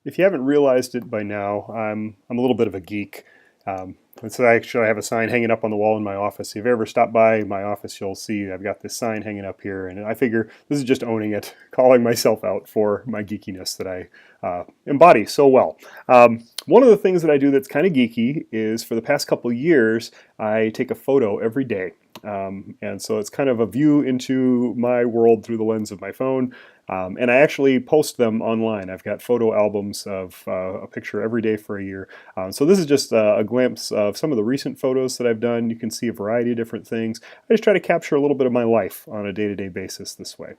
If you haven't realized it by now, I'm a little bit of a geek. And so I have a sign hanging up on the wall in my office. If you've ever stopped by my office, you'll see I've got this sign hanging up here, and I figure this is just owning it, calling myself out for my geekiness that I embody so well. One of the things that I do that's kind of geeky is for the past couple years, I take a photo every day. And so it's kind of a view into my world through the lens of my phone. And I actually post them online. I've got photo albums of a picture every day for a year. So this is just a glimpse of some of the recent photos that I've done. You can see a variety of different things. I just try to capture a little bit of my life on a day-to-day basis this way.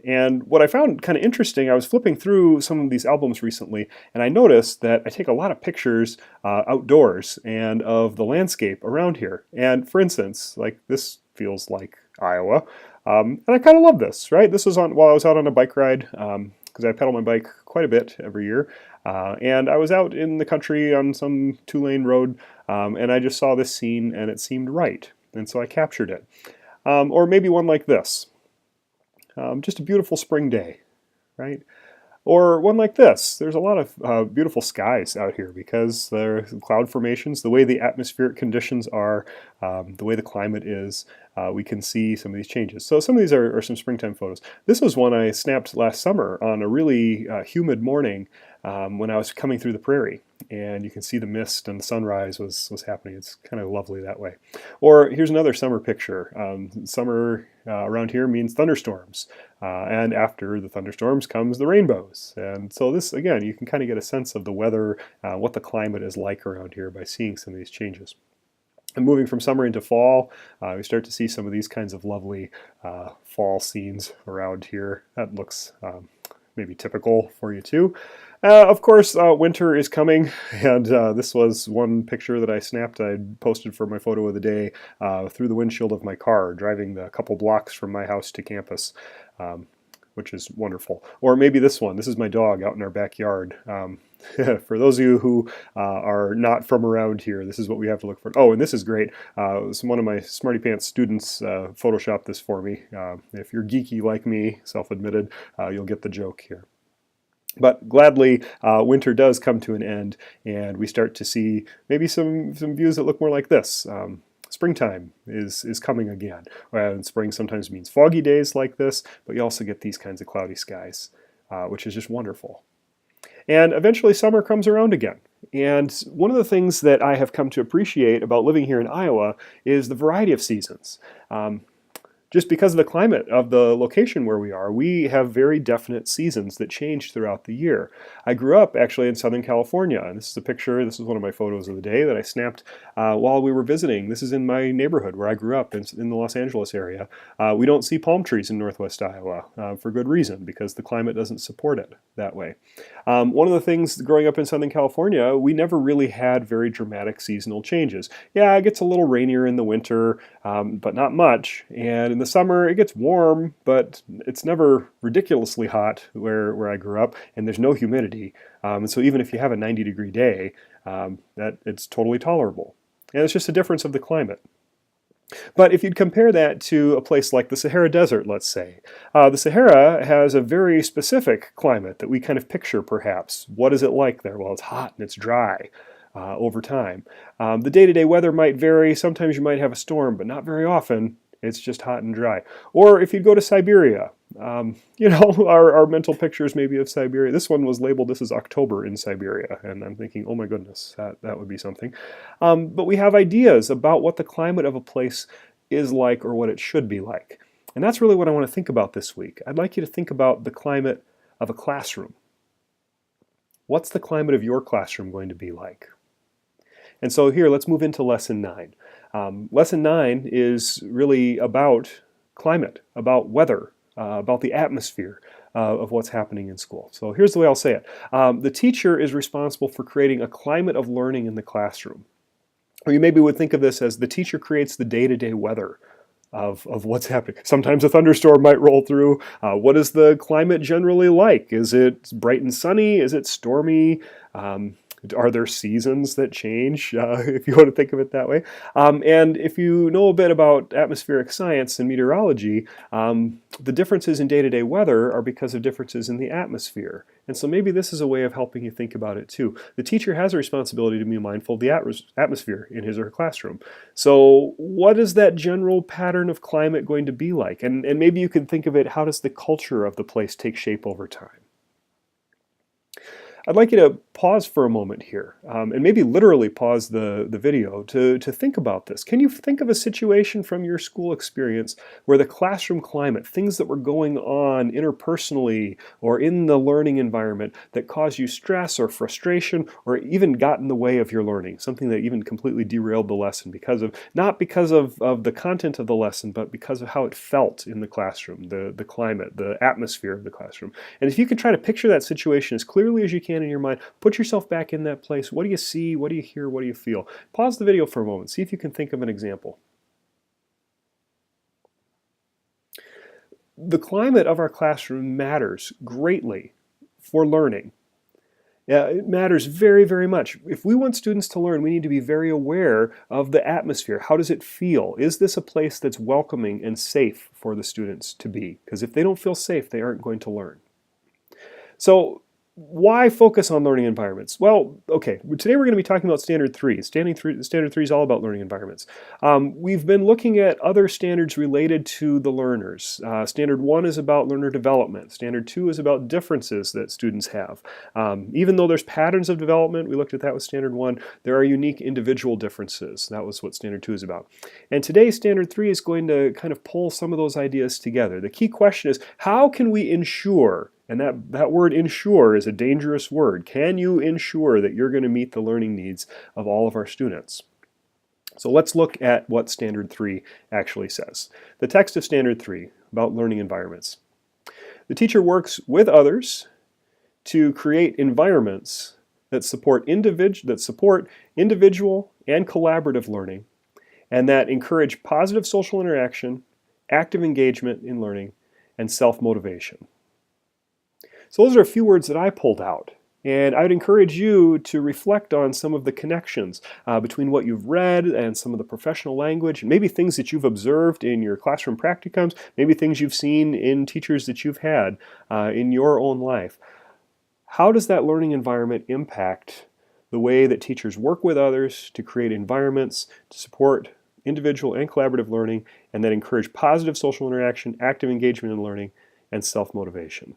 And what I found kind of interesting, I was flipping through some of these albums recently, and I noticed that I take a lot of pictures outdoors and of the landscape around here. And for instance, like this feels like Iowa. And I kind of love this, right? This was on while I was out on a bike ride, because I pedal my bike quite a bit every year. And I was out in the country on some two-lane road, and I just saw this scene and it seemed right. And so I captured it. Or maybe one like this. Just a beautiful spring day, right? Or one like this. There's a lot of beautiful skies out here because there are cloud formations, the way the atmospheric conditions are, the way the climate is, we can see some of these changes. So some of these are some springtime photos. This was one I snapped last summer on a really humid morning when I was coming through the prairie. And you can see the mist and the sunrise was happening. It's kind of lovely that way. Or here's another summer picture. Summer around here means thunderstorms. And after the thunderstorms comes the rainbows. And so this, again, you can kind of get a sense of the weather, what the climate is like around here by seeing some of these changes. And moving from summer into fall, we start to see some of these kinds of lovely fall scenes around here. That looks maybe typical for you too. Of course, winter is coming, and this was one picture that I snapped. I posted for my photo of the day through the windshield of my car, driving the couple blocks from my house to campus, which is wonderful. Or maybe this one. This is my dog out in our backyard. For those of you who are not from around here, this is what we have to look for. Oh, and this is great. One of my Smarty Pants students photoshopped this for me. If you're geeky like me, self-admitted, you'll get the joke here. But gladly, winter does come to an end, and we start to see maybe some views that look more like this. Springtime is coming again. And spring sometimes means foggy days like this, but you also get these kinds of cloudy skies, which is just wonderful. And eventually summer comes around again. And one of the things that I have come to appreciate about living here in Iowa is the variety of seasons. Just because of the climate of the location where we are, we have very definite seasons that change throughout the year. I grew up actually in Southern California, and this is a picture, this is one of my photos of the day that I snapped while we were visiting. This is in my neighborhood where I grew up in the Los Angeles area. We don't see palm trees in northwest Iowa for good reason, because the climate doesn't support it that way. One of the things growing up in Southern California, we never really had very dramatic seasonal changes. Yeah, it gets a little rainier in the winter, but not much, and in the summer it gets warm, but it's never ridiculously hot where I grew up, and there's no humidity. And so even if you have a 90-degree day, that it's totally tolerable. And it's just a difference of the climate. But if you'd compare that to a place like the Sahara Desert, let's say, the Sahara has a very specific climate that we kind of picture perhaps. What is it like there? Well, it's hot and it's dry. Over time. The day-to-day weather might vary. Sometimes you might have a storm, but not very often. It's just hot and dry. Or if you go to Siberia, our mental pictures maybe of Siberia. This one was labeled, this is October in Siberia, and I'm thinking, oh my goodness, that would be something. But we have ideas about what the climate of a place is like or what it should be like. And that's really what I want to think about this week. I'd like you to think about the climate of a classroom. What's the climate of your classroom going to be like? And so here, let's move into Lesson 9. Lesson 9 is really about climate, about weather, about the atmosphere of what's happening in school. So here's the way I'll say it. The teacher is responsible for creating a climate of learning in the classroom. Or you maybe would think of this as the teacher creates the day-to-day weather of what's happening. Sometimes a thunderstorm might roll through. What is the climate generally like? Is it bright and sunny? Is it stormy? Are there seasons that change, if you want to think of it that way? And if you know a bit about atmospheric science and meteorology, the differences in day-to-day weather are because of differences in the atmosphere. And so maybe this is a way of helping you think about it too. The teacher has a responsibility to be mindful of the atmosphere in his or her classroom. So what is that general pattern of climate going to be like? And maybe you can think of it, how does the culture of the place take shape over time? I'd like you to pause for a moment here, and maybe literally pause the video to think about this. Can you think of a situation from your school experience where the classroom climate, things that were going on interpersonally or in the learning environment that caused you stress or frustration or even got in the way of your learning, something that even completely derailed the lesson not because of the content of the lesson, but because of how it felt in the classroom, the climate, the atmosphere of the classroom. And if you can try to picture that situation as clearly as you can in your mind, put yourself back in that place. What do you see? What do you hear? What do you feel? Pause the video for a moment. See if you can think of an example. The climate of our classroom matters greatly for learning. It matters very, very much. If we want students to learn, we need to be very aware of the atmosphere. How does it feel? Is this a place that's welcoming and safe for the students to be? Because if they don't feel safe, they aren't going to learn. So why focus on learning environments? Well, okay, today we're going to be talking about Standard 3. Standard 3 is all about learning environments. We've been looking at other standards related to the learners. Standard 1 is about learner development. Standard 2 is about differences that students have. Even though there's patterns of development, we looked at that with Standard 1, there are unique individual differences. That was what Standard 2 is about. And today Standard 3 is going to kind of pull some of those ideas together. The key question is, how can we ensure, and that word ensure is a dangerous word. Can you ensure that you're going to meet the learning needs of all of our students? So let's look at what Standard 3 actually says. The text of Standard 3 about learning environments. The teacher works with others to create environments that support individual and collaborative learning, and that encourage positive social interaction, active engagement in learning, and self-motivation. So those are a few words that I pulled out. And I would encourage you to reflect on some of the connections between what you've read and some of the professional language, and maybe things that you've observed in your classroom practicums, maybe things you've seen in teachers that you've had in your own life. How does that learning environment impact the way that teachers work with others to create environments to support individual and collaborative learning, and that encourage positive social interaction, active engagement in learning, and self-motivation?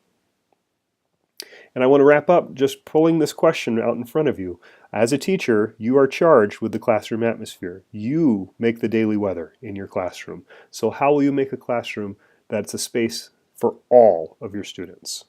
And I want to wrap up just pulling this question out in front of you. As a teacher, you are charged with the classroom atmosphere. You make the daily weather in your classroom. So how will you make a classroom that's a space for all of your students?